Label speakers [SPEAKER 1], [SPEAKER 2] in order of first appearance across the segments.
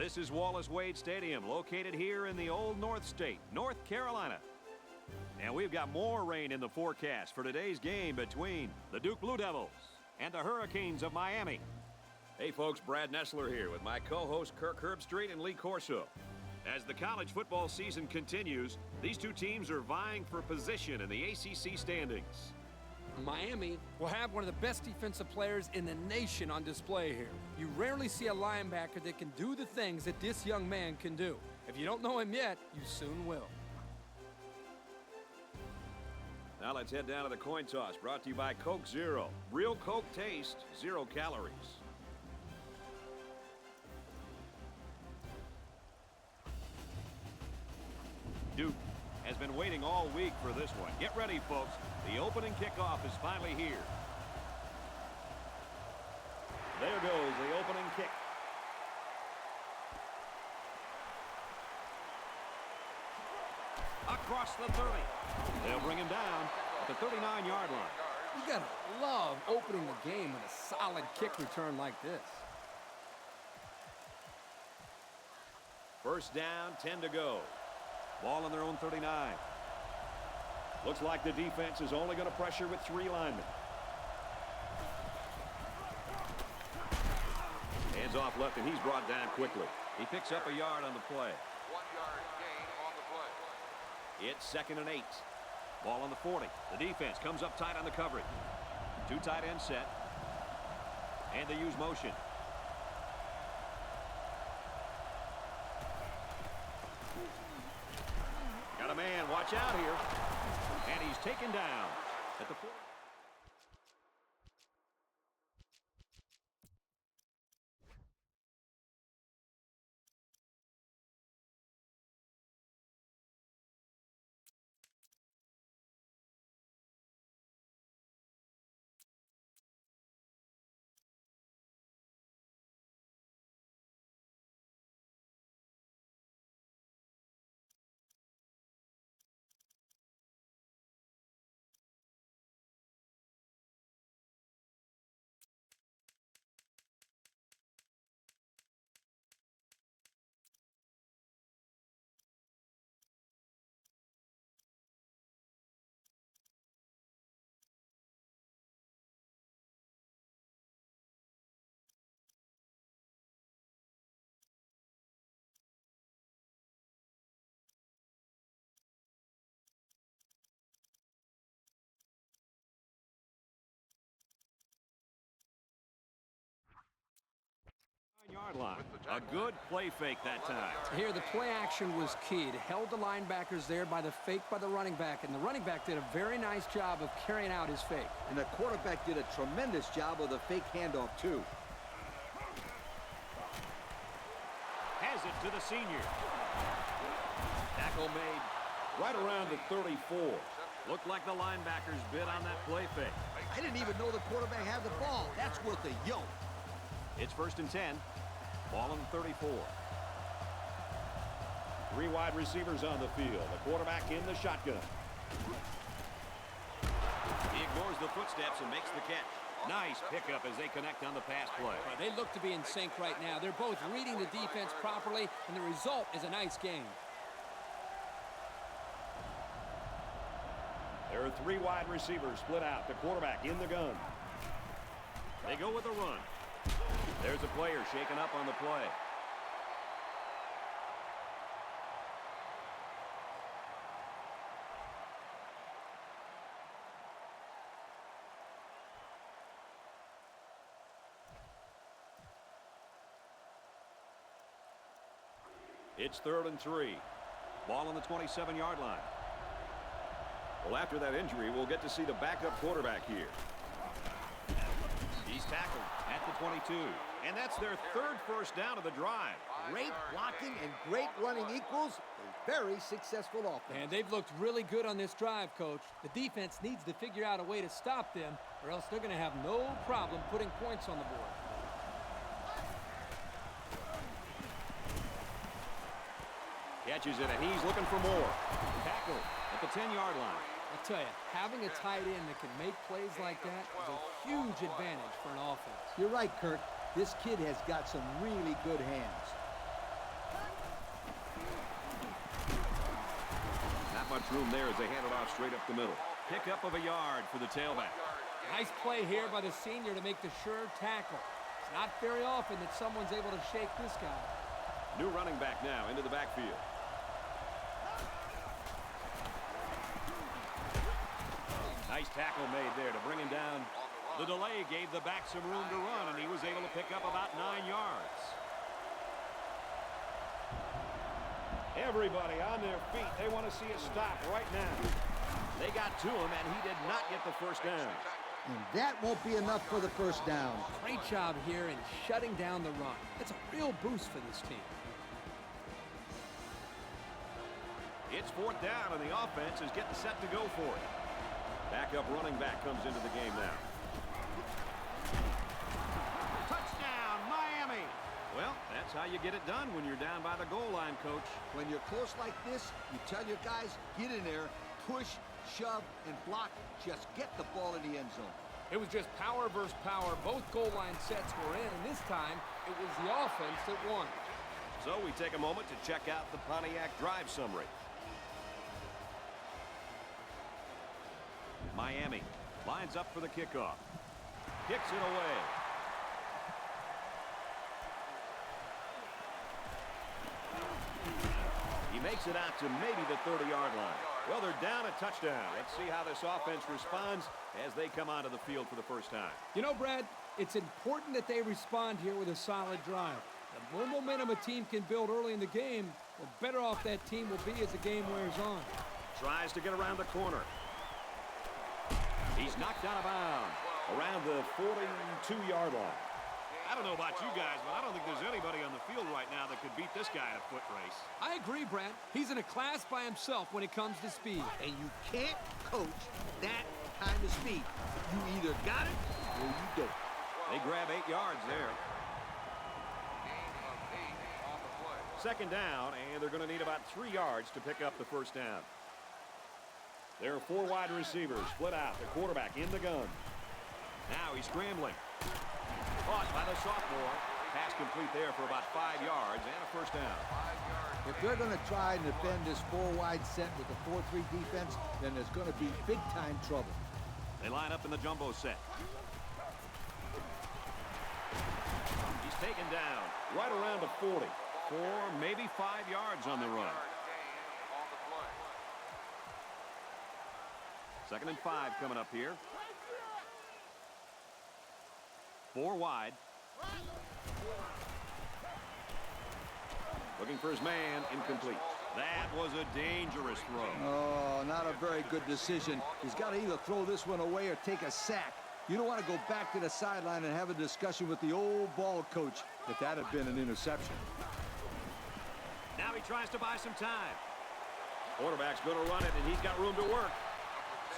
[SPEAKER 1] This is Wallace Wade Stadium, located here in the Old North State, North Carolina. And we've got more rain in the forecast for today's game between the Duke Blue Devils and the Hurricanes of Miami. Hey folks, Brad Nessler here with my co-hosts Kirk Herbstreit and Lee Corso. As the college football season continues, these two teams are vying for position in the ACC standings.
[SPEAKER 2] Miami will have one of the best defensive players in the nation on display here. You rarely see a linebacker that can do the things that this young man can do. If you don't know him yet, you soon will.
[SPEAKER 1] Now let's head down to the coin toss, brought to you by Coke Zero. Real Coke taste, 0 calories. Duke has been waiting all week for this one. Get ready, folks. The opening kickoff is finally here. There goes the opening kick. Across the 30. They'll bring him down at the 39-yard line.
[SPEAKER 2] You gotta love opening the game with a solid kick return like this.
[SPEAKER 1] First down, 10 to go. Ball on their own 39. Looks like the defense is only going to pressure with 3 linemen. Hands off left, and he's brought down quickly. He picks up a yard on the play.
[SPEAKER 3] 1-yard gain on the play.
[SPEAKER 1] It's 2nd and 8. Ball on the 40. The defense comes up tight on the coverage. 2 tight ends set. And they use motion. Got a man, watch out here. And he's taken down at the 40. Yard line. A good play fake that time.
[SPEAKER 2] Here, the play action was key. It held the linebackers there by the fake by the running back, and the running back did a very nice job of carrying out his fake.
[SPEAKER 4] And the quarterback did a tremendous job of the fake handoff, too.
[SPEAKER 1] Has it to the senior. Tackle made right around the 34. Looked like the linebackers bid on that play fake.
[SPEAKER 4] I didn't even know the quarterback had the ball. That's worth a yoke.
[SPEAKER 1] It's 1st and 10. Ball on the 34. 3 wide receivers on the field. The quarterback in the shotgun. He ignores the footsteps and makes the catch. Nice pickup as they connect on the pass play.
[SPEAKER 2] They look to be in sync right now. They're both reading the defense properly, and the result is a nice game.
[SPEAKER 1] There are 3 wide receivers split out. The quarterback in the gun. They go with a run. There's a player shaken up on the play. It's 3rd and 3. Ball on the 27-yard line. Well, after that injury, we'll get to see the backup quarterback here. He's tackled at the 22. And that's their 3rd first down of the drive.
[SPEAKER 4] Great blocking and great running equals a very successful offense.
[SPEAKER 2] And they've looked really good on this drive, Coach. The defense needs to figure out a way to stop them, or else they're going to have no problem putting points on the board.
[SPEAKER 1] Catches it, and he's looking for more. Tackle at the 10-yard line.
[SPEAKER 2] I'll tell you, having a tight end that can make plays like that is a huge advantage for an offense.
[SPEAKER 4] You're right, Kirk. This kid has got some really good hands.
[SPEAKER 1] much room there as they hand it off straight up the middle. Pickup of a yard for the tailback.
[SPEAKER 2] Nice play here by the senior to make the sure tackle. It's not very often that someone's able to shake this guy.
[SPEAKER 1] New running back now into the backfield. Nice tackle made there to bring him down. The delay gave the back some room to run, and he was able to pick up about 9 yards. Everybody on their feet. They want to see it stop right now. They got to him, and he did not get the first down.
[SPEAKER 4] And that won't be enough for the first down.
[SPEAKER 2] Great job here in shutting down the run. That's a real boost for this team.
[SPEAKER 1] It's 4th down, and the offense is getting set to go for it. Backup running back comes into the game now. Touchdown, Miami! Well, that's how you get it done when you're down by the goal line, Coach.
[SPEAKER 4] When you're close like this, you tell your guys, get in there, push, shove, and block. Just get the ball in the end zone.
[SPEAKER 2] It was just power versus power. Both goal line sets were in, and this time it was the offense that won.
[SPEAKER 1] So we take a moment to check out the Pontiac drive summary. Miami lines up for the kickoff. Kicks it away. He makes it out to maybe the 30-yard line. Well, they're down a touchdown. Let's see how this offense responds as they come onto the field for the first time.
[SPEAKER 2] You know, Brad, it's important that they respond here with a solid drive. The more momentum a team can build early in the game, the better off that team will be as the game wears on.
[SPEAKER 1] Tries to get around the corner. He's knocked out of bounds around the 42-yard line. I don't know about you guys, but I don't think there's anybody on the field right now that could beat this guy in a foot race.
[SPEAKER 2] I agree, Brad. He's in a class by himself when it comes to speed.
[SPEAKER 4] And you can't coach that kind of speed. You either got it or you don't.
[SPEAKER 1] They grab 8 yards there.
[SPEAKER 3] Gain of 8 on the play.
[SPEAKER 1] Second down, and they're going to need about 3 yards to pick up the first down. There are 4 wide receivers split out. The quarterback in the gun. Now he's scrambling. Caught by the sophomore. Pass complete there for about 5 yards and a first down.
[SPEAKER 4] If they're going to try and defend this 4-wide set with the 4-3 defense, then there's going to be big-time trouble.
[SPEAKER 1] They line up in the jumbo set. He's taken down right around the 40. 4, maybe 5 yards on the run. Second and 5 coming up here. 4 wide. Looking for his man, incomplete. That was a dangerous throw.
[SPEAKER 4] Oh, not a very good decision. He's got to either throw this one away or take a sack. You don't want to go back to the sideline and have a discussion with the old ball coach if that had been an interception.
[SPEAKER 1] Now he tries to buy some time. Quarterback's going to run it, and he's got room to work.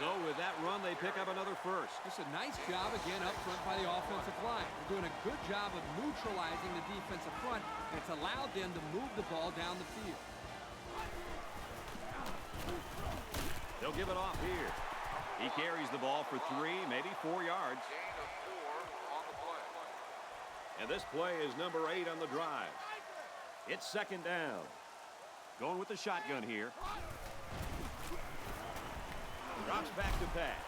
[SPEAKER 1] So with that run, they pick up another first.
[SPEAKER 2] Just a nice job again up front by the offensive line. They're doing a good job of neutralizing the defensive front, and it's allowed them to move the ball down the field.
[SPEAKER 1] They'll give it off here. He carries the ball for 3, maybe 4 yards.
[SPEAKER 3] Gain of 4 on the play.
[SPEAKER 1] And this play is number 8 on the drive. It's second down. Going with the shotgun here. Drops back to pass.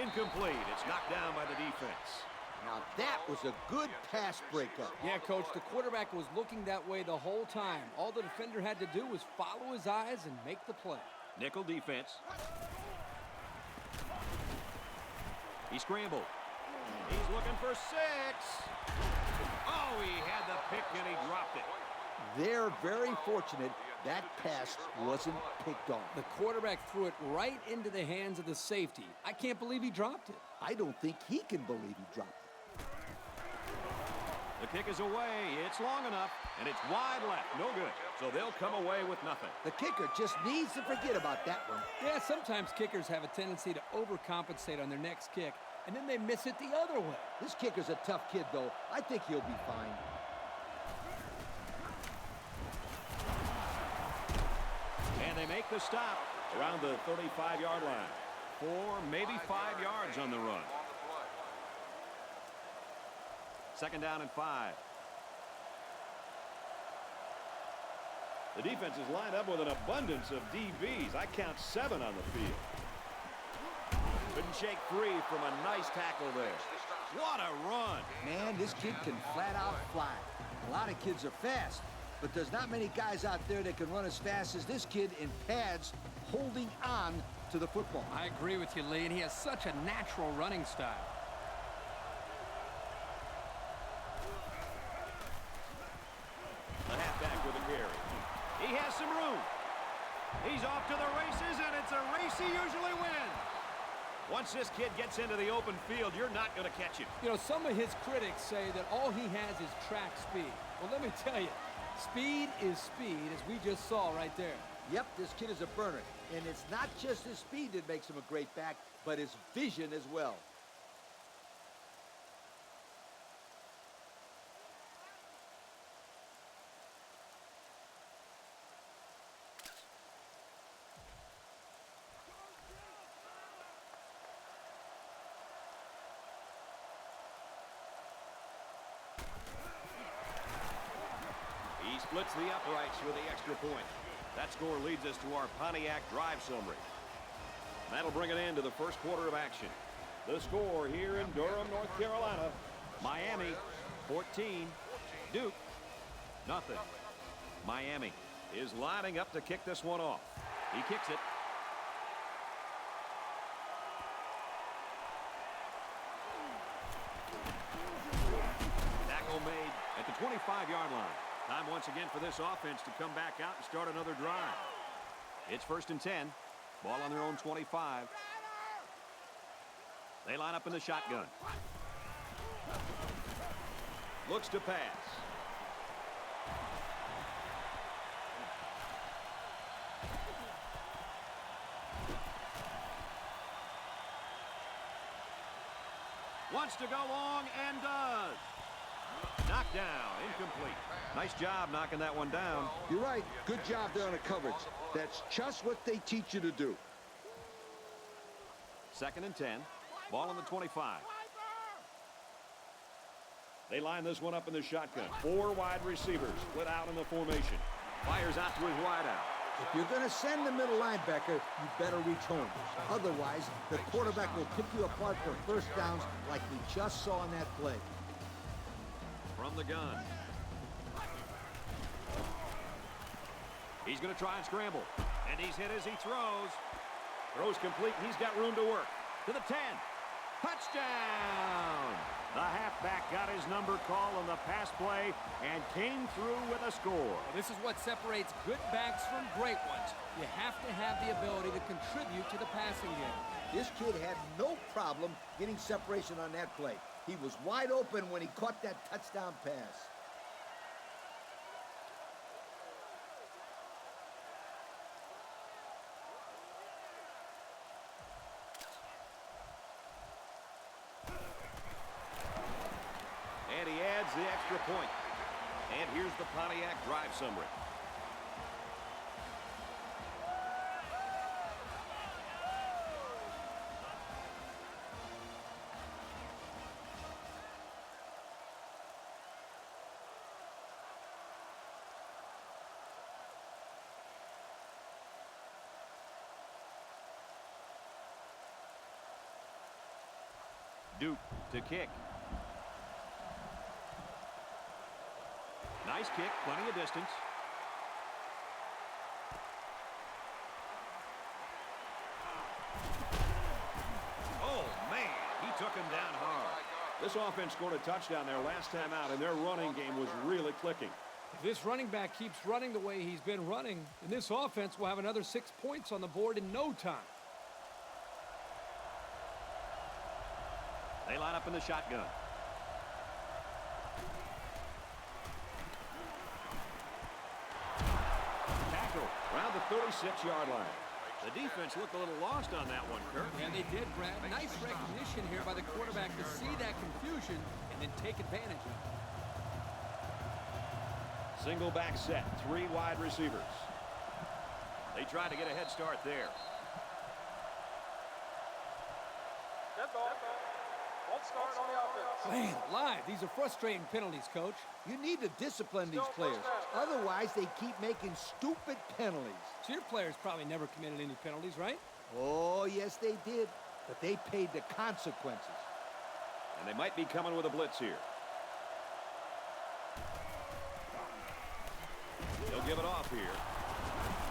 [SPEAKER 1] Incomplete. It's knocked down by the defense.
[SPEAKER 4] Now that was a good pass breakup.
[SPEAKER 2] Yeah, Coach, the quarterback was looking that way the whole time. All the defender had to do was follow his eyes and make the play.
[SPEAKER 1] Nickel defense. He scrambled. He's looking for 6. Oh, he had the pick and he dropped it.
[SPEAKER 4] They're very fortunate that pass wasn't picked off.
[SPEAKER 2] The quarterback threw it right into the hands of the safety. I can't believe he dropped it.
[SPEAKER 4] I don't think he can believe he dropped it.
[SPEAKER 1] The kick is away. It's long enough, and it's wide left. No good. So they'll come away with nothing.
[SPEAKER 4] The kicker just needs to forget about that one.
[SPEAKER 2] Yeah, sometimes kickers have a tendency to overcompensate on their next kick, and then they miss it the other way.
[SPEAKER 4] This kicker's a tough kid, though. I think he'll be fine.
[SPEAKER 1] And they make the stop around the 35-yard line. 4, maybe 5 yards on the run. Second down and 5. The defense is lined up with an abundance of DBs. I count 7 on the field. Couldn't shake free from a nice tackle there. What a run.
[SPEAKER 4] Man, this kid can flat out fly. A lot of kids are fast, but there's not many guys out there that can run as fast as this kid in pads holding on to the football.
[SPEAKER 2] I agree with you, Lee, and he has such a natural running style.
[SPEAKER 1] The halfback with a carry. He has some room. He's off to the races, and it's a race he usually wins. Once this kid gets into the open field, you're not going to catch him.
[SPEAKER 2] You know, some of his critics say that all he has is track speed. Well, let me tell you, speed is speed, as we just saw right there.
[SPEAKER 4] Yep, this kid is a burner. And it's not just his speed that makes him a great back, but his vision as well.
[SPEAKER 1] He splits the uprights with the extra point. That score leads us to our Pontiac drive summary. That'll bring an end to the first quarter of action. The score here in Durham, North Carolina. Miami, 14. Duke, nothing. Miami is lining up to kick this one off. He kicks it. Tackle made at the 25-yard line. Time once again for this offense to come back out and start another drive. It's 1st and 10. Ball on their own 25. They line up in the shotgun. Looks to pass. Wants to go long and does. Knocked down, incomplete. Nice job knocking that one down.
[SPEAKER 4] You're right. Good job there on the coverage. That's just what they teach you to do.
[SPEAKER 1] 2nd and 10. Ball on the 25. They line this one up in the shotgun. 4 wide receivers split out in the formation. Fires out to his wideout.
[SPEAKER 4] If you're going to send the middle linebacker, you better reach home. Otherwise, the quarterback will pick you apart for first downs like we just saw in that play.
[SPEAKER 1] From the gun. He's going to try and scramble. And he's hit as he throws. Throws complete. He's got room to work. To the 10. Touchdown! The halfback got his number call on the pass play and came through with a score.
[SPEAKER 2] Well, this is what separates good backs from great ones. You have to have the ability to contribute to the passing game.
[SPEAKER 4] This kid had no problem getting separation on that play. He was wide open when he caught that touchdown pass.
[SPEAKER 1] And he adds the extra point. And here's the Pontiac drive summary. Duke to kick. Nice kick, plenty of distance. Oh, man, he took him down hard. This offense scored a touchdown there last time out, and their running game was really clicking.
[SPEAKER 2] If this running back keeps running the way he's been running, then this offense will have another 6 points on the board in no time.
[SPEAKER 1] They line up in the shotgun. Tackle around the 36-yard line. The defense looked a little lost on that one, Kirk.
[SPEAKER 2] Yeah, they did, Brad. Nice recognition here by the quarterback to see that confusion and then take advantage of it.
[SPEAKER 1] Single back set, 3 wide receivers. They tried to get a head start there.
[SPEAKER 5] Dead ball. Won't start on
[SPEAKER 2] Man, alive, these are frustrating penalties, Coach.
[SPEAKER 4] You need to discipline these players. Otherwise, they keep making stupid penalties.
[SPEAKER 2] So your players probably never committed any penalties, right?
[SPEAKER 4] Oh, yes, they did. But they paid the consequences.
[SPEAKER 1] And they might be coming with a blitz here. They'll give it off here.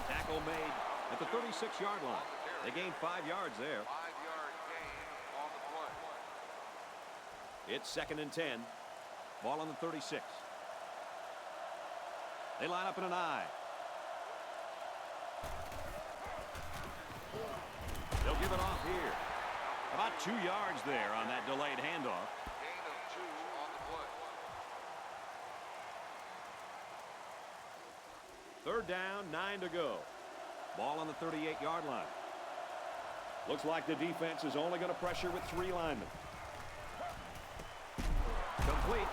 [SPEAKER 1] Tackle made at the 36-yard line. They gained 5 yards there.
[SPEAKER 3] 5-yard gain on the play.
[SPEAKER 1] It's 2nd and 10. Ball on the 36. They line up in an I. They'll give it off here. About 2 yards there on that delayed handoff.
[SPEAKER 3] Gain of 2 on the play.
[SPEAKER 1] 3rd down, 9 to go. Ball on the 38-yard line. Looks like the defense is only going to pressure with 3 linemen. Complete.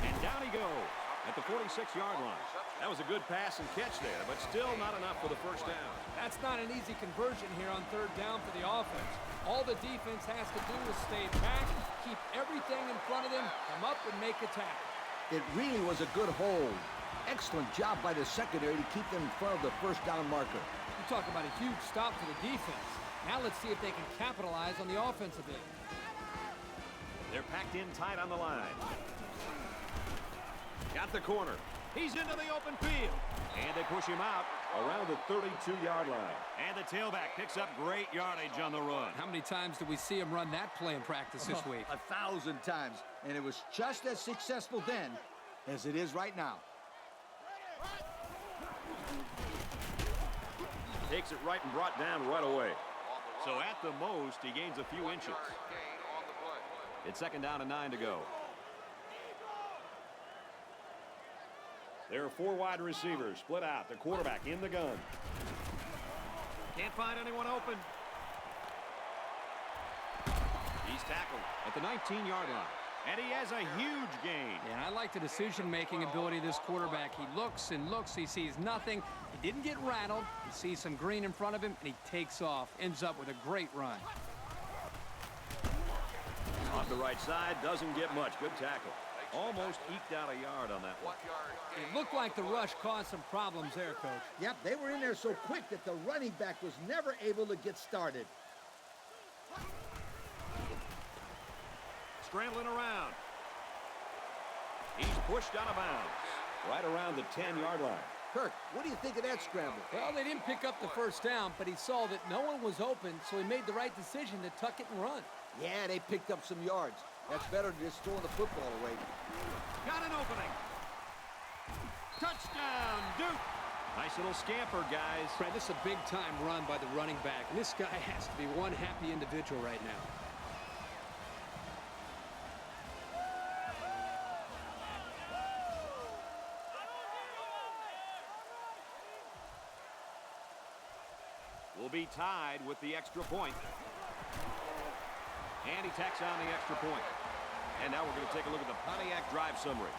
[SPEAKER 1] And down he goes at the 46-yard line. That was a good pass and catch there, but still not enough for the 1st down.
[SPEAKER 2] That's not an easy conversion here on 3rd down for the offense. All the defense has to do is stay back, keep everything in front of them, come up and make a tackle.
[SPEAKER 4] It really was a good hold. Excellent job by the secondary to keep them in front of the 1st down marker.
[SPEAKER 2] You talk about a huge stop for the defense. Now let's see if they can capitalize on the offensive end.
[SPEAKER 1] They're packed in tight on the line. Got the corner. He's into the open field. And they push him out around the 32-yard line. And the tailback picks up great yardage on the run.
[SPEAKER 2] How many times do we see him run that play in practice this week?
[SPEAKER 4] 1,000 times. And it was just as successful then as it is right now.
[SPEAKER 1] Takes it right and brought down right away. So at the most, he gains a few inches.
[SPEAKER 3] Gain on the play.
[SPEAKER 1] It's 2nd down and 9 to go. There are 4 wide receivers split out. The quarterback in the gun. Can't find anyone open. He's tackled at the 19-yard line. And he has a huge gain.
[SPEAKER 2] Yeah, and I like the decision-making ability of this quarterback. He looks and looks. He sees nothing. He didn't get rattled. He sees some green in front of him, and he takes off. Ends up with a great run.
[SPEAKER 1] Off the right side, doesn't get much. Good tackle. Almost eked out a yard on that one.
[SPEAKER 3] 1-yard gain.
[SPEAKER 2] It looked like the rush caused some problems there, Coach.
[SPEAKER 4] Yep, they were in there so quick that the running back was never able to get started.
[SPEAKER 1] Scrambling around. He's pushed out of bounds. Right around the 10-yard line.
[SPEAKER 4] Kirk, what do you think of that scramble?
[SPEAKER 2] Well, they didn't pick up the 1st down, but he saw that no one was open, so he made the right decision to tuck it and run.
[SPEAKER 4] Yeah, they picked up some yards. That's better than just throwing the football away.
[SPEAKER 1] Got an opening. Touchdown, Duke. Nice little scamper, guys.
[SPEAKER 2] Fred, this is a big-time run by the running back, and this guy has to be one happy individual right now.
[SPEAKER 1] Will be tied with the extra point. And he tacks on the extra point. And now we're going to take a look at the Pontiac drive summary.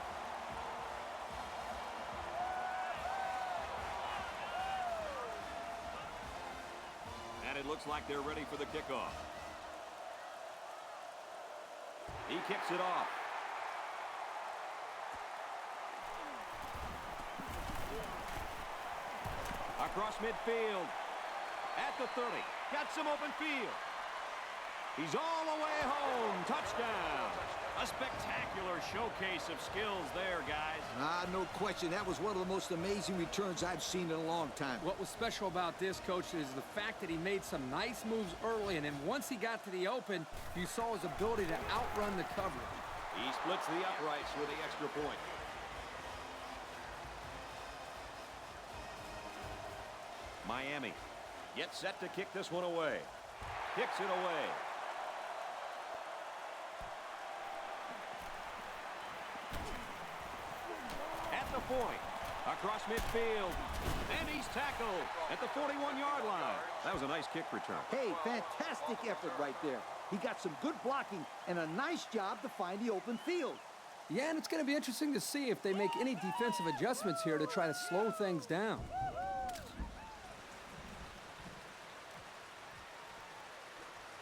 [SPEAKER 1] And it looks like they're ready for the kickoff. He kicks it off. Across midfield. At the 30. Got some open field. He's all the way home. Touchdown. A spectacular showcase of skills there, guys.
[SPEAKER 4] No question. That was one of the most amazing returns I've seen in a long time.
[SPEAKER 2] What was special about this, Coach, is the fact that he made some nice moves early, and then once he got to the open, you saw his ability to outrun the coverage.
[SPEAKER 1] He splits the uprights with the extra point. Miami gets set to kick this one away. Kicks it away. At the point. Across midfield. And he's tackled at the 41-yard line. That was a nice kick return.
[SPEAKER 4] Hey, fantastic effort right there. He got some good blocking and a nice job to find the open field.
[SPEAKER 2] Yeah, and it's going to be interesting to see if they make any defensive adjustments here to try to slow things down.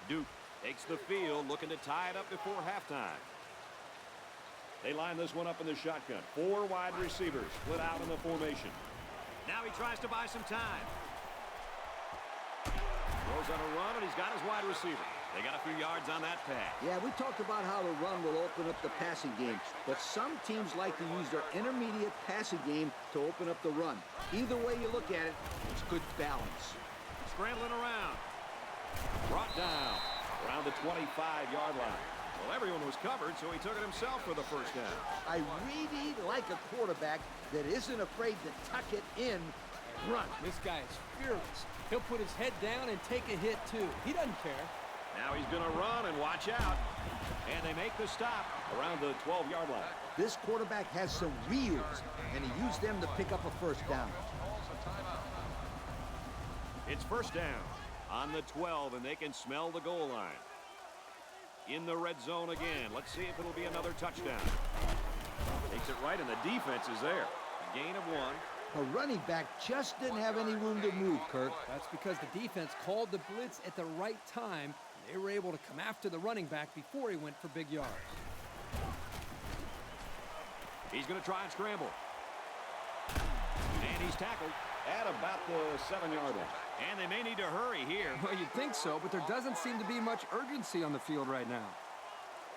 [SPEAKER 1] Duke Takes the field, looking to tie it up before halftime. They line this one up in the shotgun. 4 wide receivers split out in the formation. Now he tries to buy some time. Goes on a run, and he's got his wide receiver. They got a few yards on that pass.
[SPEAKER 4] Yeah, we talked about how the run will open up the passing game, but some teams like to use their intermediate passing game to open up the run. Either way you look at it, it's good balance.
[SPEAKER 1] Scrambling around. Brought down around the 25-yard line. Well, everyone was covered, so he took it himself for the first down.
[SPEAKER 4] I really like a quarterback that isn't afraid to tuck it in and run.
[SPEAKER 2] This guy is fearless. He'll put his head down and take a hit, too. He doesn't care.
[SPEAKER 1] Now he's going to run and watch out. And they make the stop around the 12-yard line.
[SPEAKER 4] This quarterback has some wheels, and he used them to pick up a first down.
[SPEAKER 1] It's first down on the 12, and they can smell the goal line. In the red zone again. Let's see if it'll be another touchdown. Takes it right, and the defense is there. A gain of 1.
[SPEAKER 4] A running back just didn't have any room to move, Kirk.
[SPEAKER 2] That's because the defense called the blitz at the right time. They were able to come after the running back before he went for big yards.
[SPEAKER 1] He's going to try and scramble. And he's tackled at about the 7-yard line. And they may need to hurry here.
[SPEAKER 2] Well, you'd think so, but there doesn't seem to be much urgency on the field right now.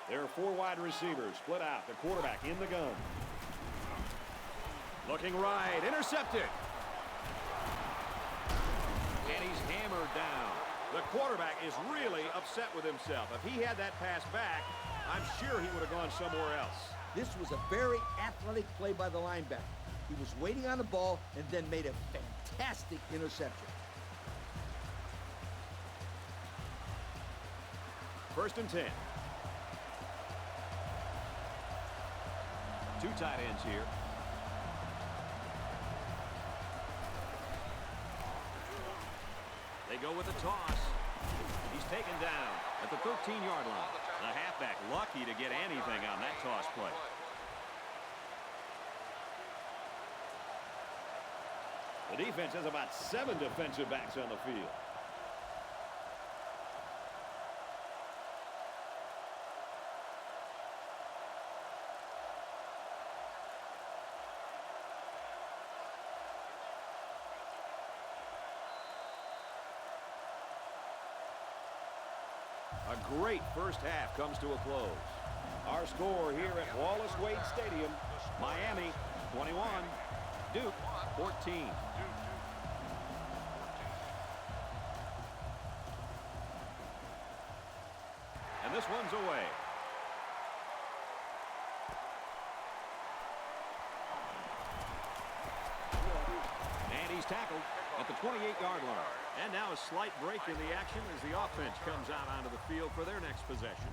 [SPEAKER 1] There are 4 wide receivers split out. The quarterback in the gun. Looking right. Intercepted. And he's hammered down. The quarterback is really upset with himself. If he had that pass back, I'm sure he would have gone somewhere else.
[SPEAKER 4] This was a very athletic play by the linebacker. He was waiting on the ball and then made a fantastic interception.
[SPEAKER 1] First and 10. 2 tight ends here. They go with a toss. He's taken down at the 13-yard line. The halfback lucky to get anything on that toss play. The defense has about 7 defensive backs on the field. A great first half comes to a close. Our score here at Wallace Wade Stadium, Miami 21, Duke 14. And this one's away. And he's tackled at the 28-yard line. And now a slight break in the action as the offense comes out onto the field for their next possession.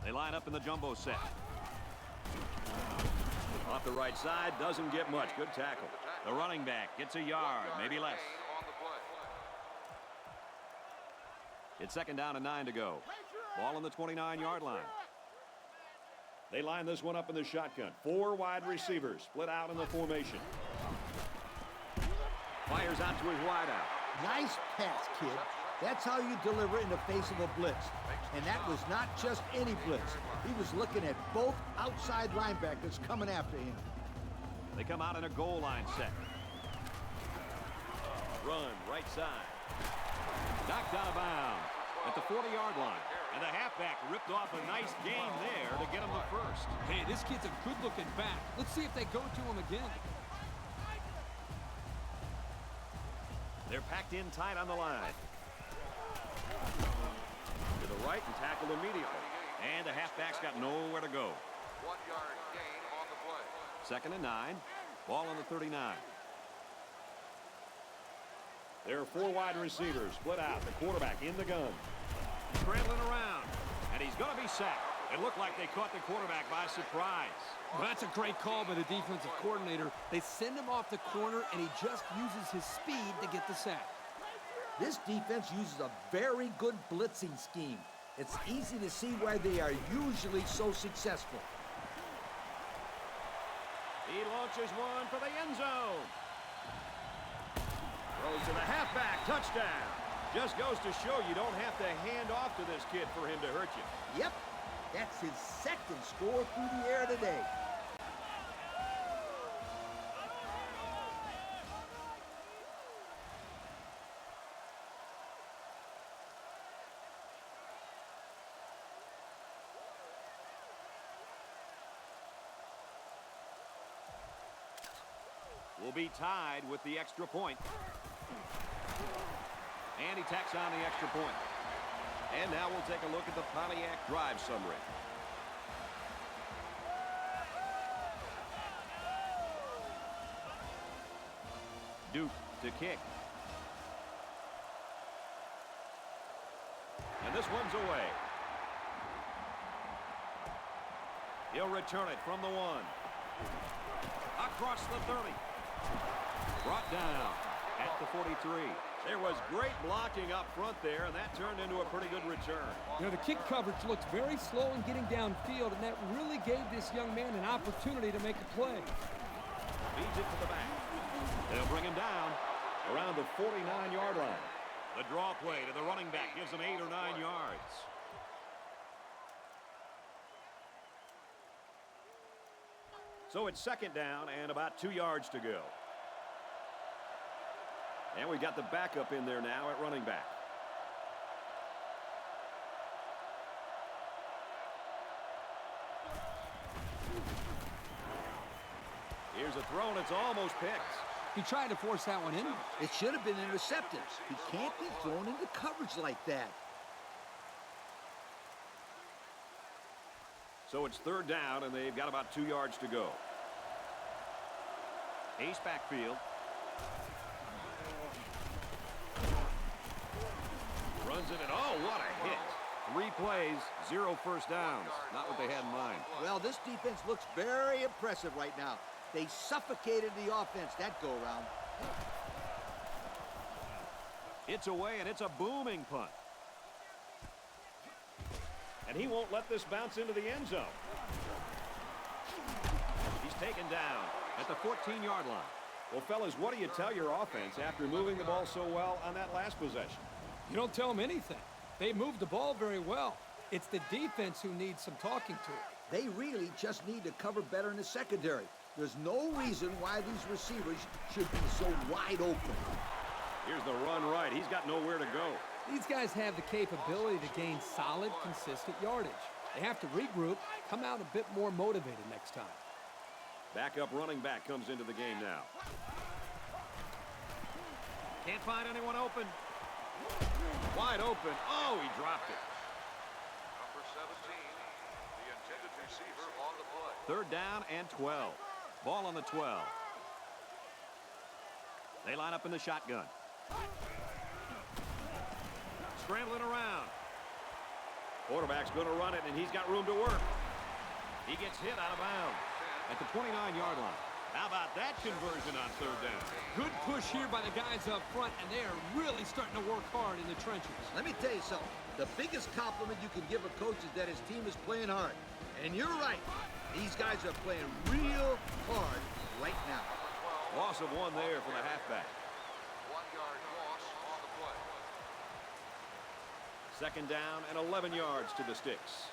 [SPEAKER 1] They line up in the jumbo set. Off the right side, doesn't get much. Good tackle. The running back gets a yard, maybe less. It's second down and 9 to go. Ball on the 29-yard line. They line this one up in the shotgun. 4 wide receivers split out in the formation. Fires out to his wideout.
[SPEAKER 4] Nice pass, kid. That's how you deliver in the face of a blitz. And that was not just any blitz. He was looking at both outside linebackers coming after him.
[SPEAKER 1] They come out in a goal line set. Run right side. Knocked out of bounds at the 40-yard line. And the halfback ripped off a nice gain there to get him the first.
[SPEAKER 2] Hey, this kid's a good-looking back. Let's see if they go to him again.
[SPEAKER 1] They're packed in tight on the line. To the right and tackled immediately. And the halfback's got nowhere to go.
[SPEAKER 3] 1-yard gain on the play.
[SPEAKER 1] Second and 9. Ball on the 39. There are 4 wide receivers split out. The quarterback in the gun. Scrambling around. And he's going to be sacked. It looked like they caught the quarterback by surprise.
[SPEAKER 2] Well, that's a great call by the defensive coordinator. They send him off the corner, and he just uses his speed to get the sack.
[SPEAKER 4] This defense uses a very good blitzing scheme. It's easy to see why they are usually so successful.
[SPEAKER 1] He launches one for the end zone. Throws to the halfback. Touchdown. Just goes to show you don't have to hand off to this kid for him to hurt you.
[SPEAKER 5] Yep, that's his second score through the air today.
[SPEAKER 1] Will be tied with the extra point. And he tacks on the extra point. And now we'll take a look at the Pontiac drive summary. Duke to kick. And this one's away. He'll return it from the 1. Across the 30. Brought down at the 43. There was great blocking up front there, and that turned into a pretty good return.
[SPEAKER 2] You know, the kick coverage looked very slow in getting downfield, and that really gave this young man an opportunity to make a play.
[SPEAKER 1] Feeds it to the back. They'll bring him down around the 49-yard line. The draw play to the running back gives him 8 or 9 yards. So it's second down and about 2 yards to go. And we got the backup in there now at running back. Here's a throw, and it's almost picked.
[SPEAKER 2] He tried to force that one in.
[SPEAKER 5] It should have been intercepted. He can't be thrown into coverage like that.
[SPEAKER 1] So it's third down, and they've got about 2 yards to go. Ace backfield. Runs it, and oh, what a hit. 3 plays, 0 first downs. Not what they had in mind.
[SPEAKER 5] Well, this defense looks very impressive right now. They suffocated the offense that go-around.
[SPEAKER 1] It's away, and it's a booming punt. And he won't let this bounce into the end zone. He's taken down at the 14-yard line. Well, fellas, what do you tell your offense after moving the ball so well on that last possession?
[SPEAKER 2] You don't tell them anything. They moved the ball very well. It's the defense who needs some talking to.
[SPEAKER 5] They really just need to cover better in the secondary. There's no reason why these receivers should be so wide open.
[SPEAKER 1] Here's the run right. He's got nowhere to go.
[SPEAKER 2] These guys have the capability to gain solid, consistent yardage. They have to regroup, come out a bit more motivated next time.
[SPEAKER 1] Backup running back comes into the game now. Can't find anyone open. Wide open. Oh, he dropped it.
[SPEAKER 3] Number 17, the intended receiver on the play.
[SPEAKER 1] Third down and 12. Ball on the 12. They line up in the shotgun. Scrambling around. Quarterback's going to run it, and he's got room to work. He gets hit out of bounds at the 29-yard line. How about that conversion on third down?
[SPEAKER 2] Good push here by the guys up front, and they are really starting to work hard in the trenches.
[SPEAKER 5] Let me tell you something. The biggest compliment you can give a coach is that his team is playing hard. And you're right. These guys are playing real hard right now.
[SPEAKER 1] Loss of 1 there for the halfback.
[SPEAKER 3] 1-yard loss on the play.
[SPEAKER 1] Second down and 11 yards to the sticks.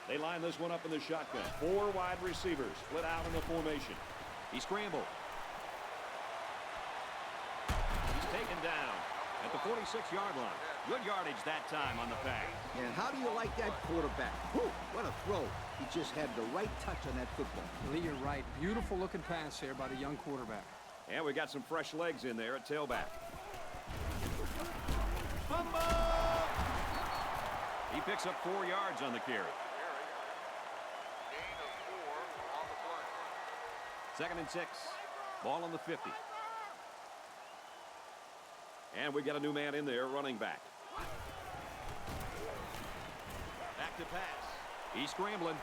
[SPEAKER 1] They line this one up in the shotgun. 4 wide receivers split out in the formation. He scrambled. He's taken down at the 46-yard line. Good yardage that time on the pass.
[SPEAKER 5] And how do you like that quarterback? Whew, what a throw. He just had the right touch on that football.
[SPEAKER 2] Lee, you're right. Beautiful looking pass there by the young quarterback.
[SPEAKER 1] And we got some fresh legs in there at tailback. Fumble! He picks up 4 yards on the carry.
[SPEAKER 3] Gain of 4 on the play.
[SPEAKER 1] Second and 6. Ball on the 50. And we got a new man in there, running back. Back to pass. He's scrambling.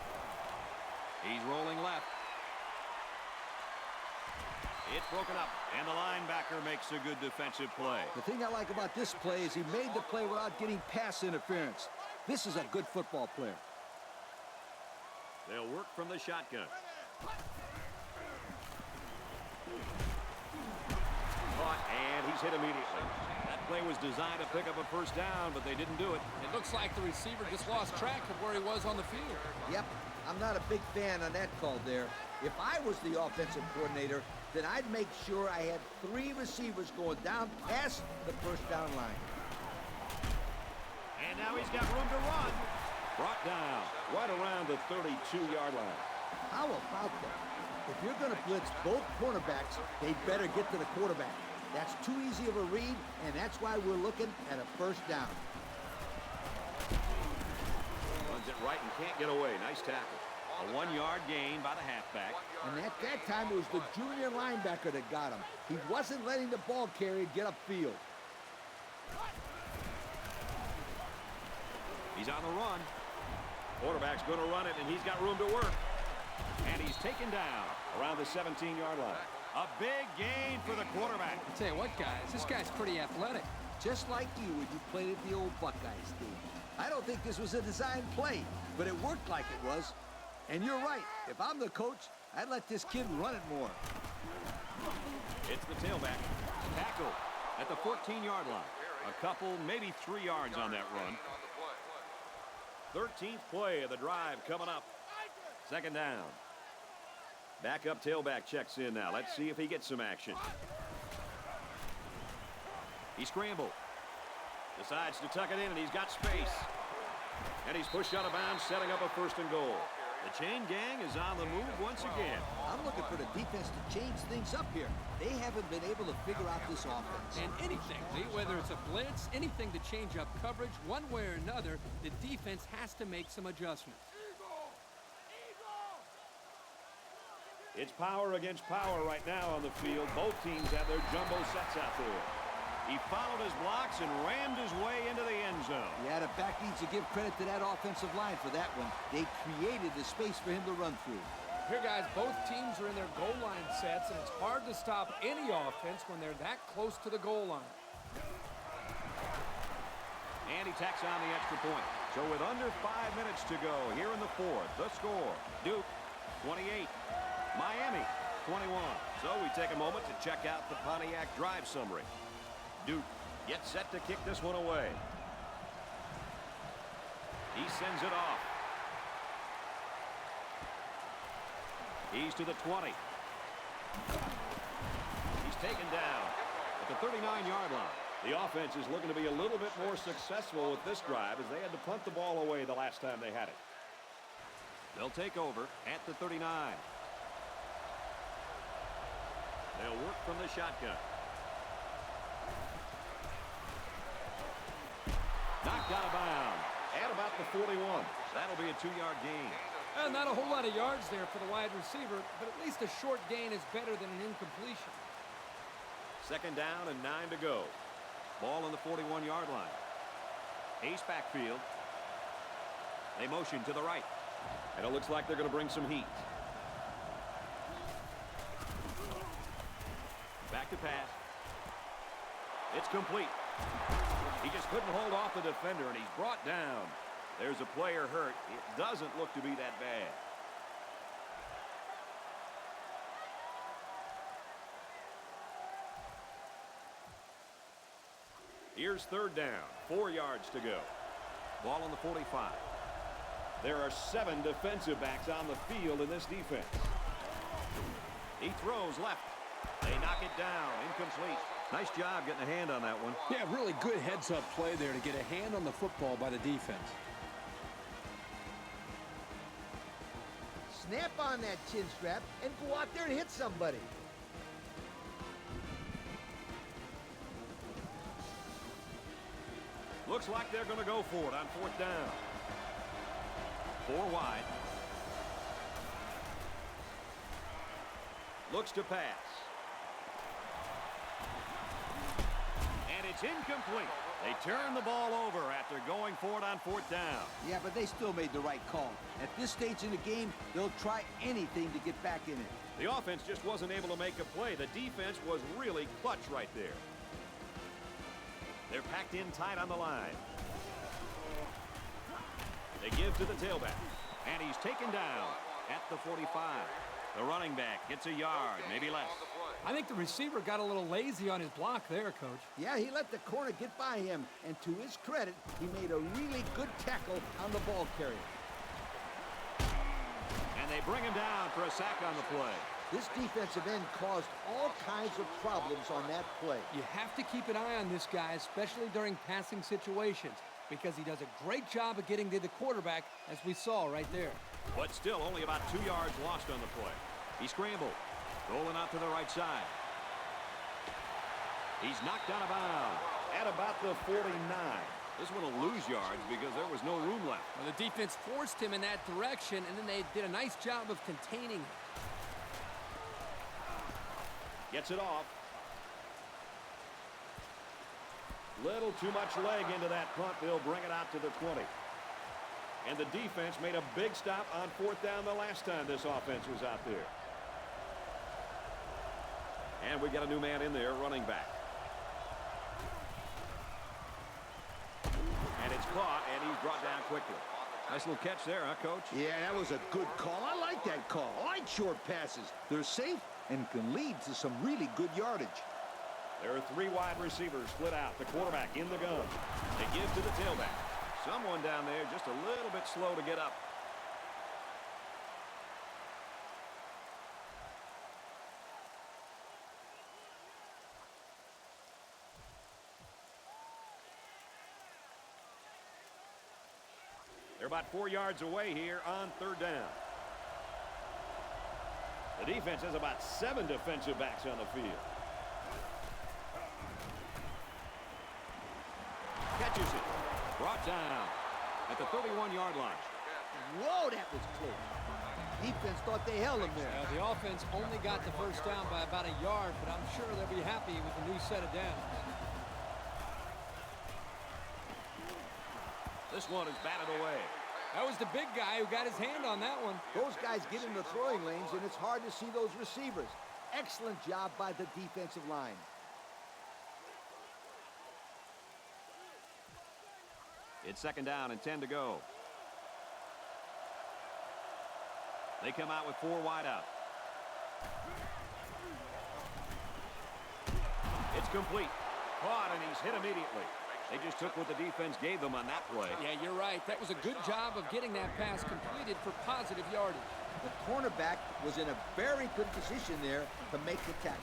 [SPEAKER 1] He's rolling left. It's broken up, and the linebacker makes a good defensive play.
[SPEAKER 4] The thing I like about this play is he made the play without getting pass interference. This is a good football player.
[SPEAKER 1] They'll work from the shotgun. caught, and he's hit immediately. That play was designed to pick up a first down, but they didn't do it.
[SPEAKER 2] It looks like the receiver just lost track of where he was on the field.
[SPEAKER 5] Yep, I'm not a big fan on that call there. If I was the offensive coordinator, then I'd make sure I had 3 receivers going down past the first down line.
[SPEAKER 1] And now he's got room to run. Brought down right around the 32-yard line.
[SPEAKER 5] How about that? If you're going to blitz both cornerbacks, they'd better get to the quarterback. That's too easy of a read, and that's why we're looking at a first down.
[SPEAKER 1] Runs it right and can't get away. Nice tackle. A 1-yard gain by the halfback.
[SPEAKER 5] And at that time, it was the junior linebacker that got him. He wasn't letting the ball carrier get upfield.
[SPEAKER 1] He's on the run. Quarterback's going to run it, and he's got room to work. And he's taken down around the 17-yard line. A big gain for the quarterback.
[SPEAKER 2] I tell you what, guys, this guy's pretty athletic.
[SPEAKER 5] Just like you when you played at the old Buckeyes team. I don't think this was a design play, but it worked like it was. And you're right. If I'm the coach, I'd let this kid run it more.
[SPEAKER 1] It's the tailback. Tackle at the 14-yard line. A couple, maybe 3 yards on that run. 13th play of the drive coming up. Second down. Backup tailback checks in now. Let's see if he gets some action. He scrambled. Decides to tuck it in, and he's got space. And he's pushed out of bounds, setting up a 1st and goal. The chain gang is on the move once again.
[SPEAKER 5] I'm looking for the defense to change things up here. They haven't been able to figure out this offense.
[SPEAKER 2] And anything, Lee, whether it's a blitz, anything to change up coverage, one way or another, the defense has to make some adjustments.
[SPEAKER 1] It's power against power right now on the field. Both teams have their jumbo sets out there. He followed his blocks and rammed his way into the end zone.
[SPEAKER 5] Yeah, the back needs to give credit to that offensive line for that one. They created the space for him to run through.
[SPEAKER 2] Here, guys, both teams are in their goal line sets, and it's hard to stop any offense when they're that close to the goal line.
[SPEAKER 1] And he tacks on the extra point. So with under 5 minutes to go here in the 4th, the score, Duke 28, Miami 21. So we take a moment to check out the Pontiac drive summary. Duke gets set to kick this one away. He sends it off. He's to the 20. He's taken down at the 39-yard line. The offense is looking to be a little bit more successful with this drive as they had to punt the ball away the last time they had it. They'll take over at the 39. They'll work from the shotgun. Knocked out of bounds at about the 41. That'll be a 2-yard gain.
[SPEAKER 2] Not a whole lot of yards there for the wide receiver, but at least a short gain is better than an incompletion.
[SPEAKER 1] Second down and 9 to go. Ball on the 41-yard line. Ace backfield. They motion to the right. And it looks like they're going to bring some heat. Back to pass. It's complete. He just couldn't hold off the defender, and he's brought down. There's a player hurt. It doesn't look to be that bad. Here's 3rd down. 4 yards to go. Ball on the 45. There are 7 defensive backs on the field in this defense. He throws left. They knock it down. Incomplete. Nice job getting a hand on that one.
[SPEAKER 6] Yeah, really good heads-up play there to get a hand on the football by the defense.
[SPEAKER 5] Snap on that chin strap and go out there and hit somebody.
[SPEAKER 1] Looks like they're going to go for it on 4th down. 4 wide. Looks to pass. And it's incomplete. They turn the ball over after going for it on 4th down.
[SPEAKER 5] Yeah, but they still made the right call. At this stage in the game, they'll try anything to get back in it.
[SPEAKER 1] The offense just wasn't able to make a play. The defense was really clutch right there. They're packed in tight on the line. They give to the tailback. And he's taken down at the 45. The running back gets a yard, maybe less.
[SPEAKER 2] I think the receiver got a little lazy on his block there, Coach.
[SPEAKER 5] Yeah, he let the corner get by him, and to his credit, he made a really good tackle on the ball carrier.
[SPEAKER 1] And they bring him down for a sack on the play.
[SPEAKER 5] This defensive end caused all kinds of problems on that play.
[SPEAKER 2] You have to keep an eye on this guy, especially during passing situations, because he does a great job of getting to the quarterback, as we saw right there.
[SPEAKER 1] But still only about 2 yards lost on the play. He scrambled, rolling out to the right side. He's knocked out of bounds at about the 49. This one will lose yards because there was no room left.
[SPEAKER 2] Well, the defense forced him in that direction, and then they did a nice job of containing him.
[SPEAKER 1] Gets it off. Little too much leg into that punt. They'll bring it out to the 20. And the defense made a big stop on 4th down the last time this offense was out there. And we got a new man in there, running back. And it's caught, and he's brought down quickly. Nice little catch there, huh, Coach?
[SPEAKER 5] Yeah, that was a good call. I like that call. I like short passes. They're safe and can lead to some really good yardage.
[SPEAKER 1] There are 3 wide receivers split out. The quarterback in the gun. They give to the tailback. Someone down there just a little bit slow to get up. They're about 4 yards away here on 3rd down. The defense has about 7 defensive backs on the field. Catches it. Brought down at the 31-yard line.
[SPEAKER 5] Whoa, that was close. Defense thought they held him there.
[SPEAKER 2] The offense only got the first down by about a yard, but I'm sure they'll be happy with the new set of downs.
[SPEAKER 1] This one is batted away.
[SPEAKER 2] That was the big guy who got his hand on that one.
[SPEAKER 5] Those guys get in the throwing lanes, and it's hard to see those receivers. Excellent job by the defensive line.
[SPEAKER 1] It's 2nd down and 10 to go. They come out with 4 wide out. It's complete. Caught, and he's hit immediately. They just took what the defense gave them on that play.
[SPEAKER 2] Yeah, you're right. That was a good job of getting that pass completed for positive yardage.
[SPEAKER 5] The cornerback was in a very good position there to make the tackle.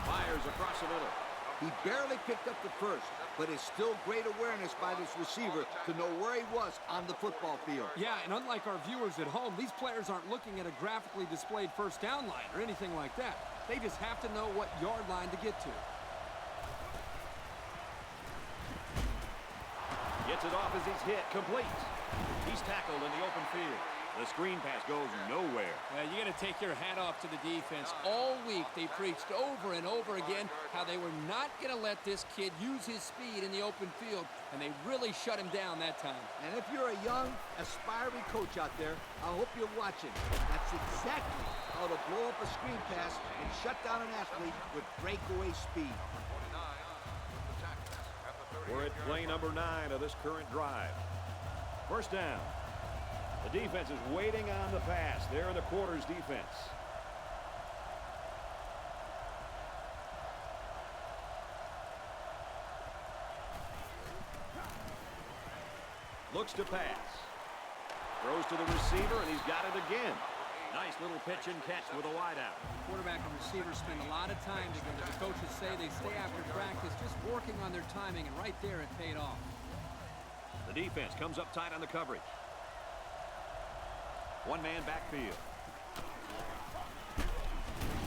[SPEAKER 1] Fires across the middle.
[SPEAKER 5] He barely picked up the first, but it's still great awareness by this receiver to know where he was on the football field.
[SPEAKER 2] Yeah, and unlike our viewers at home, these players aren't looking at a graphically displayed first down line or anything like that. They just have to know what yard line to get to.
[SPEAKER 1] Gets it off as he's hit. Complete. He's tackled in the open field. The screen pass goes nowhere.
[SPEAKER 2] Well, you got to take your hat off to the defense. All week they preached over and over again how they were not going to let this kid use his speed in the open field, and they really shut him down that time.
[SPEAKER 5] And if you're a young, aspiring coach out there, I hope you're watching. That's exactly how to blow up a screen pass and shut down an athlete with breakaway speed.
[SPEAKER 1] We're at play number 9 of this current drive. 1st down. The defense is waiting on the pass. They're in the quarters defense. Looks to pass. Throws to the receiver, and he's got it again. Nice little pitch and catch with a wideout.
[SPEAKER 2] Quarterback and receiver spend a lot of time together. The coaches say they stay after practice just working on their timing, and right there it paid off.
[SPEAKER 1] The defense comes up tight on the coverage. One-man backfield.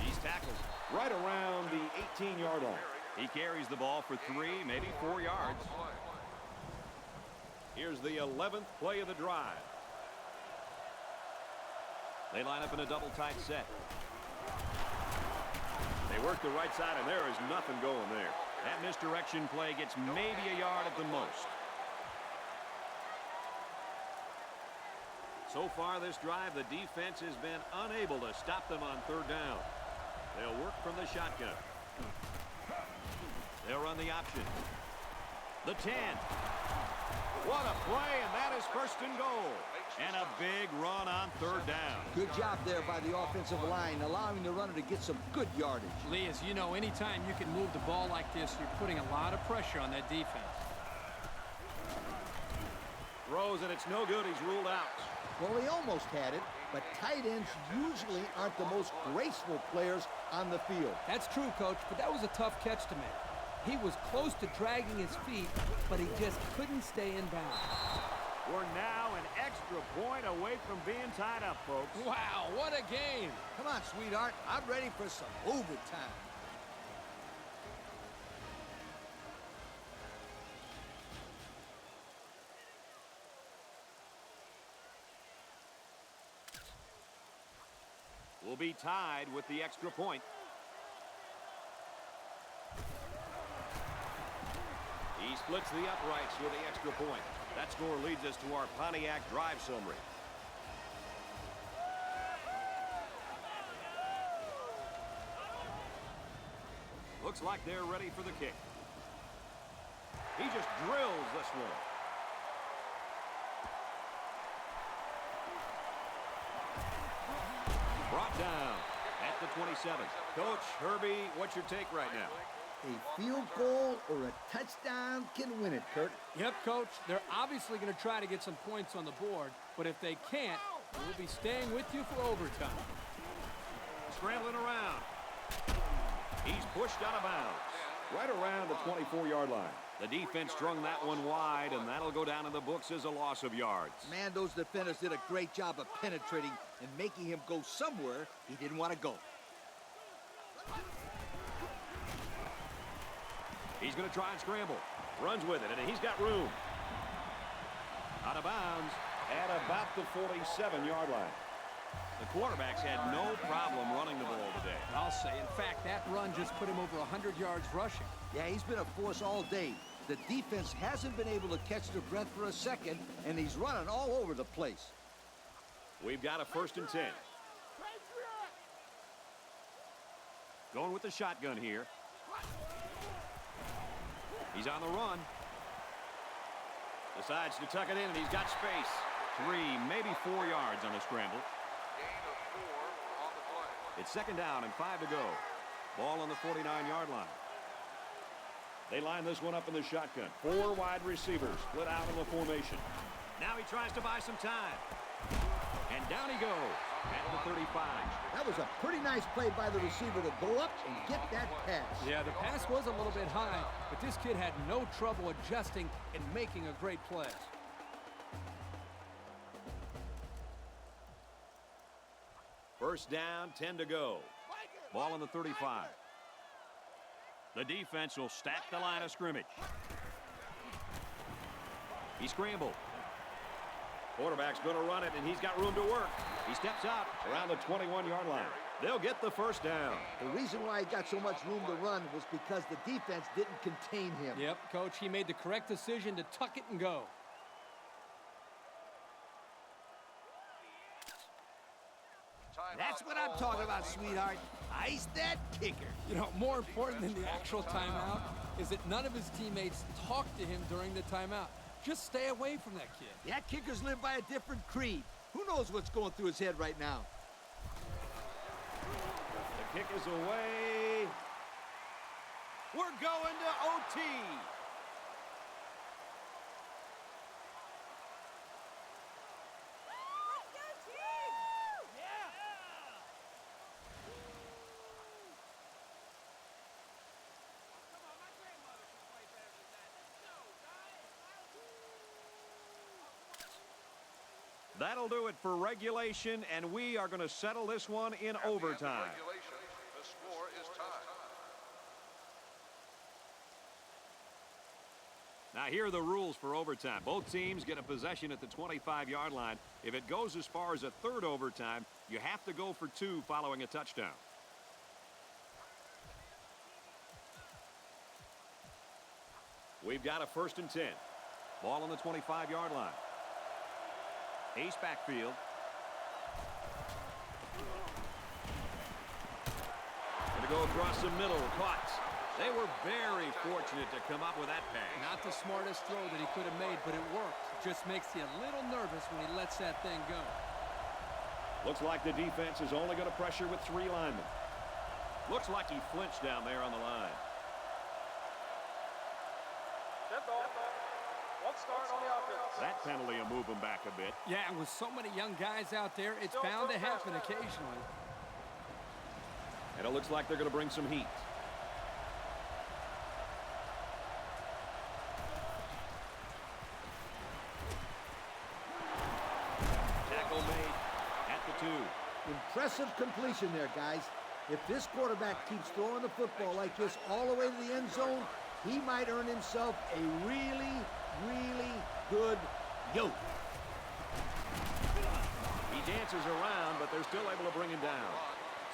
[SPEAKER 1] He's tackled right around the 18-yard line. He carries the ball for 3, maybe 4 yards. Here's the 11th play of the drive. They line up in a double tight set. They work the right side, and there is nothing going there. That misdirection play gets maybe a yard at the most. So far this drive, the defense has been unable to stop them on 3rd down. They'll work from the shotgun. They'll run the option. The 10. What a play, and that is 1st and goal. And a big run on third down.
[SPEAKER 5] Good job there by the offensive line, allowing the runner to get some good yardage.
[SPEAKER 2] Lee, as you know, anytime you can move the ball like this, you're putting a lot of pressure on that defense.
[SPEAKER 1] Throws, and it's no good. He's ruled out.
[SPEAKER 5] Well, he almost had it, but tight ends usually aren't the most graceful players on the field.
[SPEAKER 2] That's true, Coach, but that was a tough catch to make. He was close to dragging his feet, but he just couldn't stay in bounds.
[SPEAKER 1] We're now an extra point away from being tied up, folks.
[SPEAKER 2] Wow, what a game.
[SPEAKER 5] Come on, sweetheart. I'm ready for some overtime.
[SPEAKER 1] We'll be tied with the extra point. He splits the uprights with the extra point. That score leads us to our Pontiac drive summary. Looks like they're ready for the kick. He just drills this one. Brought down at the 27. Coach Herbie, what's your take right now?
[SPEAKER 5] A field goal or a touchdown can win it, Kurt.
[SPEAKER 2] Yep, Coach. They're obviously going to try to get some points on the board, but if they can't, we'll be staying with you for overtime.
[SPEAKER 1] Scrambling around. He's pushed out of bounds. Right around the 24-yard line. The defense strung that one wide, and that'll go down in the books as a loss of yards.
[SPEAKER 5] Man, those defenders did a great job of penetrating and making him go somewhere he didn't want to go.
[SPEAKER 1] He's going to try and scramble. Runs with it, and he's got room. Out of bounds at about the 47-yard line. The quarterbacks had no problem running the ball today.
[SPEAKER 2] I'll say, in fact, that run just put him over 100 yards rushing.
[SPEAKER 5] Yeah, he's been a force all day. The defense hasn't been able to catch their breath for a second, and he's running all over the place.
[SPEAKER 1] We've got a 1st and 10. Going with the shotgun here. He's on the run. Decides to tuck it in, and he's got space. 3, maybe 4 yards on the scramble.
[SPEAKER 3] Gain of 4 on the play.
[SPEAKER 1] It's 2nd down and 5 to go. Ball on the 49-yard line. They line this one up in the shotgun. 4 wide receivers split out in the formation. Now he tries to buy some time. And down he goes at the 35.
[SPEAKER 5] That was a pretty nice play by the receiver to go up and get that pass.
[SPEAKER 2] Yeah, the pass was a little bit high, but this kid had no trouble adjusting and making a great play.
[SPEAKER 1] First down, 10 to go. Ball on the 35. The defense will stack the line of scrimmage. He scrambled. Quarterback's going to run it, and he's got room to work. He steps out around the 21-yard line. They'll get the first down.
[SPEAKER 5] The reason why he got so much room to run was because the defense didn't contain him.
[SPEAKER 2] Yep, Coach, he made the correct decision to tuck it and go.
[SPEAKER 5] That's what I'm talking about, sweetheart. Ice that kicker.
[SPEAKER 2] You know, more important than the actual timeout is that none of his teammates talked to him during the timeout. Just stay away from that kid.
[SPEAKER 5] Yeah, kickers live by a different creed. Who knows what's going through his head right now?
[SPEAKER 1] The kick is away. We're going to OT. That'll do it for regulation, and we are going to settle this one in overtime.
[SPEAKER 3] Regulation, the score is tied.
[SPEAKER 1] Now, here are the rules for overtime. Both teams get a possession at the 25-yard line. If it goes as far as a third overtime, you have to go for 2 following a touchdown. We've got a 1st and 10. Ball on the 25-yard line. Ace backfield. Going to go across the middle. Caught. They were very fortunate to come up with that pass.
[SPEAKER 2] Not the smartest throw that he could have made, but it worked. Just makes you a little nervous when he lets that thing go.
[SPEAKER 1] Looks like the defense is only going to pressure with 3 linemen. Looks like he flinched down there on the line. That penalty will move him back a bit.
[SPEAKER 2] Yeah, and with so many young guys out there, it's bound to happen occasionally.
[SPEAKER 1] And it looks like they're going to bring some heat. Tackle made at the 2.
[SPEAKER 5] Impressive completion there, guys. If this quarterback keeps throwing the football like this all the way to the end zone, he might earn himself a really, really good yoke.
[SPEAKER 1] He dances around, but they're still able to bring him down.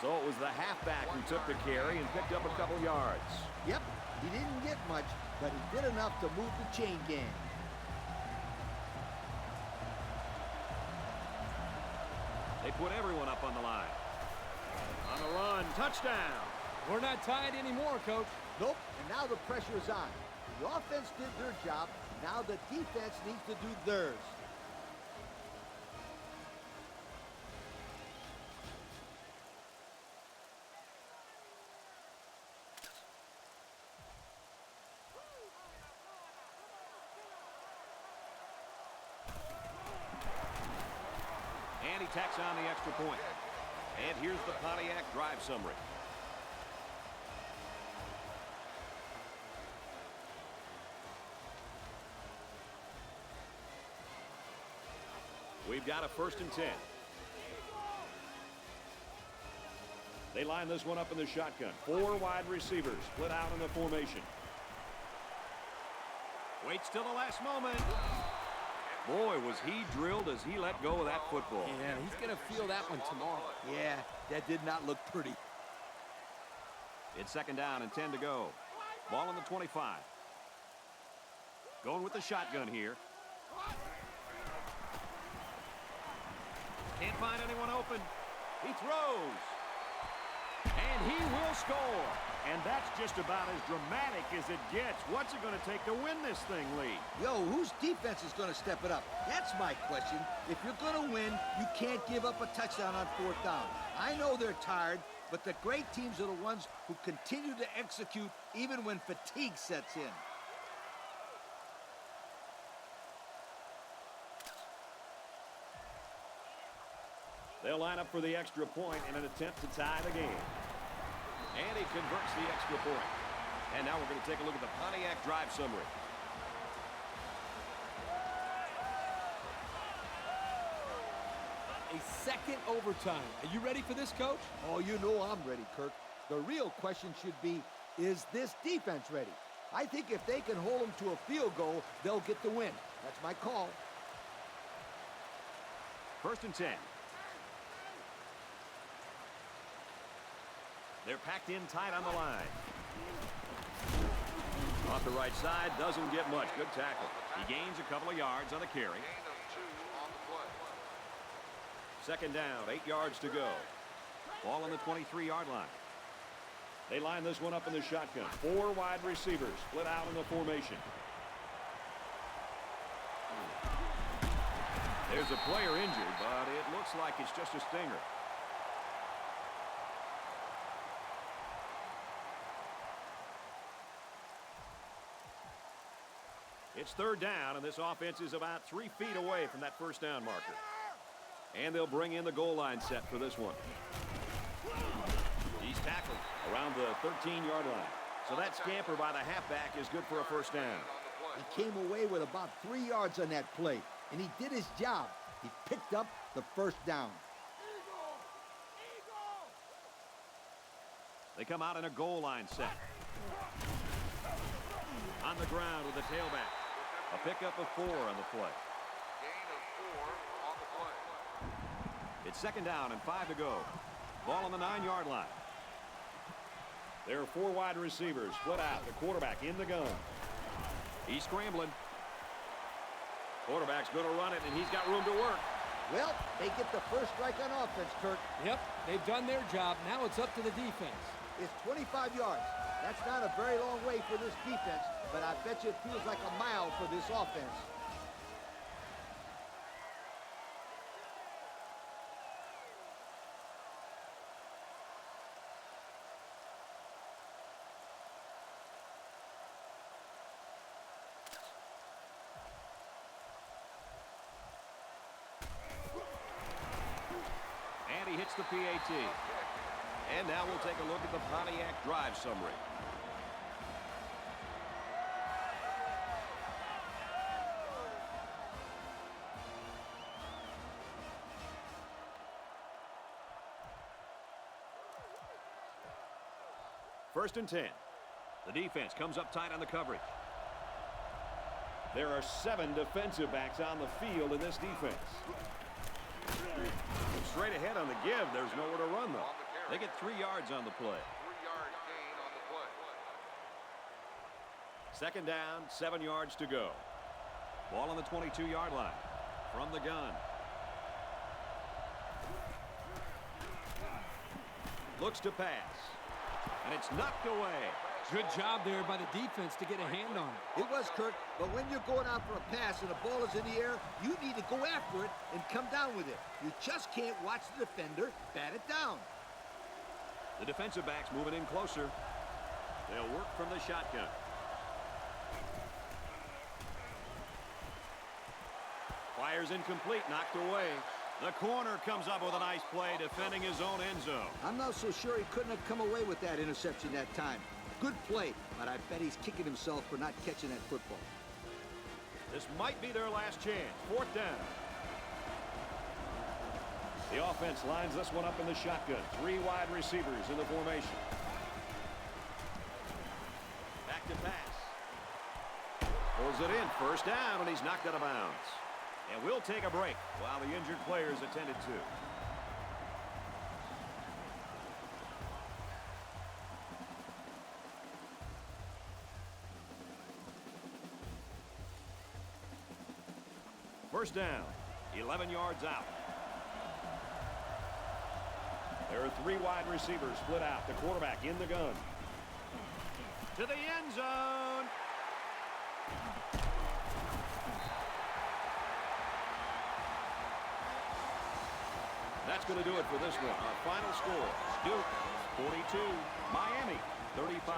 [SPEAKER 1] So it was the halfback who took the carry and picked up a couple yards.
[SPEAKER 5] Yep, he didn't get much, but he did enough to move the chain gang.
[SPEAKER 1] They put everyone up on the line. On the run, touchdown.
[SPEAKER 2] We're not tied anymore, Coach.
[SPEAKER 5] Nope, and now the pressure is on. The offense did their job. Now the defense needs to do theirs.
[SPEAKER 1] And he tacks on the extra point. And here's the Pontiac drive summary. We've got a 1st and 10. They line this one up in the shotgun. 4 wide receivers split out in the formation. Waits till the last moment. Boy, was he drilled as he let go of that football.
[SPEAKER 2] Yeah, he's going to feel that one tomorrow.
[SPEAKER 5] Yeah, that did not look pretty.
[SPEAKER 1] It's 2nd down and 10 to go. Ball on the 25. Going with the shotgun here. Can't find anyone open. He throws. And he will score. And that's just about as dramatic as it gets. What's it going to take to win this thing, Lee?
[SPEAKER 5] Yo, whose defense is going to step it up? That's my question. If you're going to win, you can't give up a touchdown on 4th down. I know they're tired, but the great teams are the ones who continue to execute even when fatigue sets in.
[SPEAKER 1] They'll line up for the extra point in an attempt to tie the game. And he converts the extra point. And now we're going to take a look at the Pontiac drive summary.
[SPEAKER 2] A 2nd overtime. Are you ready for this, Coach?
[SPEAKER 5] Oh, you know I'm ready, Kirk. The real question should be, is this defense ready? I think if they can hold them to a field goal, they'll get the win. That's my call.
[SPEAKER 1] 1st and 10. They're packed in tight on the line. Off the right side, doesn't get much. Good tackle. He gains a couple of yards on the carry.
[SPEAKER 3] Gain of 2 on the play.
[SPEAKER 1] 2nd down, 8 yards to go. Ball on the 23-yard line. They line this one up in the shotgun. 4 wide receivers split out in the formation. There's a player injured, but it looks like it's just a stinger. It's 3rd down, and this offense is about 3 feet away from that 1st down marker. And they'll bring in the goal line set for this one. He's tackled around the 13-yard line. So that scamper by the halfback is good for a 1st down.
[SPEAKER 5] He came away with about 3 yards on that play, and he did his job. He picked up the 1st down.
[SPEAKER 1] They come out in a goal line set. On the ground with the tailback. A pickup of 4 on the play.
[SPEAKER 3] Gain of 4 on the play.
[SPEAKER 1] It's 2nd down and 5 to go. Ball on the 9-yard line. There are 4 wide receivers split out. The quarterback in the gun. He's scrambling. Quarterback's going to run it, and he's got room to work.
[SPEAKER 5] Well, they get the 1st strike on offense, Kirk.
[SPEAKER 2] Yep, they've done their job. Now it's up to the defense.
[SPEAKER 5] It's 25 yards. That's not a very long way for this defense, but I bet you it feels like a mile for this offense.
[SPEAKER 1] he hits the PAT.
[SPEAKER 7] And now we'll take a look at the Pontiac drive summary.
[SPEAKER 1] First and 10. The defense comes up tight on the coverage. There are 7 defensive backs on the field in this defense. Straight ahead on the give. There's nowhere to run, though. They get 3 yards on the play.
[SPEAKER 3] 3-yard gain on the play.
[SPEAKER 1] Second down, 7 yards to go. Ball on the 22-yard line. From the gun. Looks to pass. And it's knocked away.
[SPEAKER 2] Good job there by the defense to get a hand on it.
[SPEAKER 5] It was, Kirk, but when you're going out for a pass and the ball is in the air, you need to go after it and come down with it. You just can't watch the defender bat it down.
[SPEAKER 1] The defensive backs moving in closer. They'll work from the shotgun. Fires incomplete, knocked away. The corner comes up with a nice play defending his own end zone.
[SPEAKER 5] I'm not so sure he couldn't have come away with that interception that time. Good play, but I bet he's kicking himself for not catching that football.
[SPEAKER 1] This might be their last chance. 4th down. The offense lines this one up in the shotgun. 3 wide receivers in the formation. Back to pass. Pulls it in. First down, and he's knocked out of bounds. And we'll take a break while the injured players attended to. First down, 11 yards out. There are 3 wide receivers split out. The quarterback in the gun. To the end zone. That's going to do it for this one. Our final score, Duke 42, Miami 35.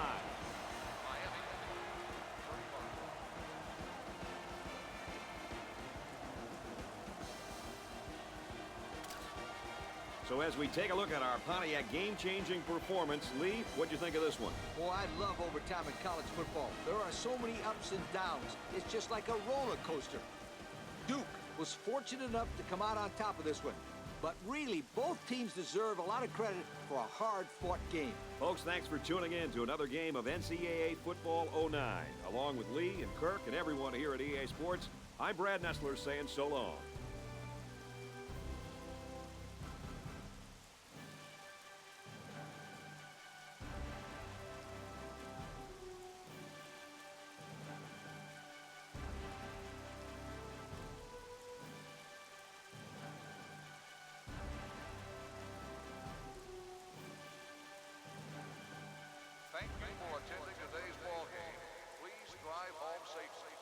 [SPEAKER 1] So as we take a look at our Pontiac game-changing performance, Lee, what'd you think of this one?
[SPEAKER 5] Boy, I love overtime in college football. There are so many ups and downs. It's just like a roller coaster. Duke was fortunate enough to come out on top of this one. But really, both teams deserve a lot of credit for a hard-fought game.
[SPEAKER 1] Folks, thanks for tuning in to another game of NCAA Football 09. Along with Lee and Kirk and everyone here at EA Sports, I'm Brad Nessler saying so long.
[SPEAKER 3] Thank you for attending today's ball game. Please drive home safely.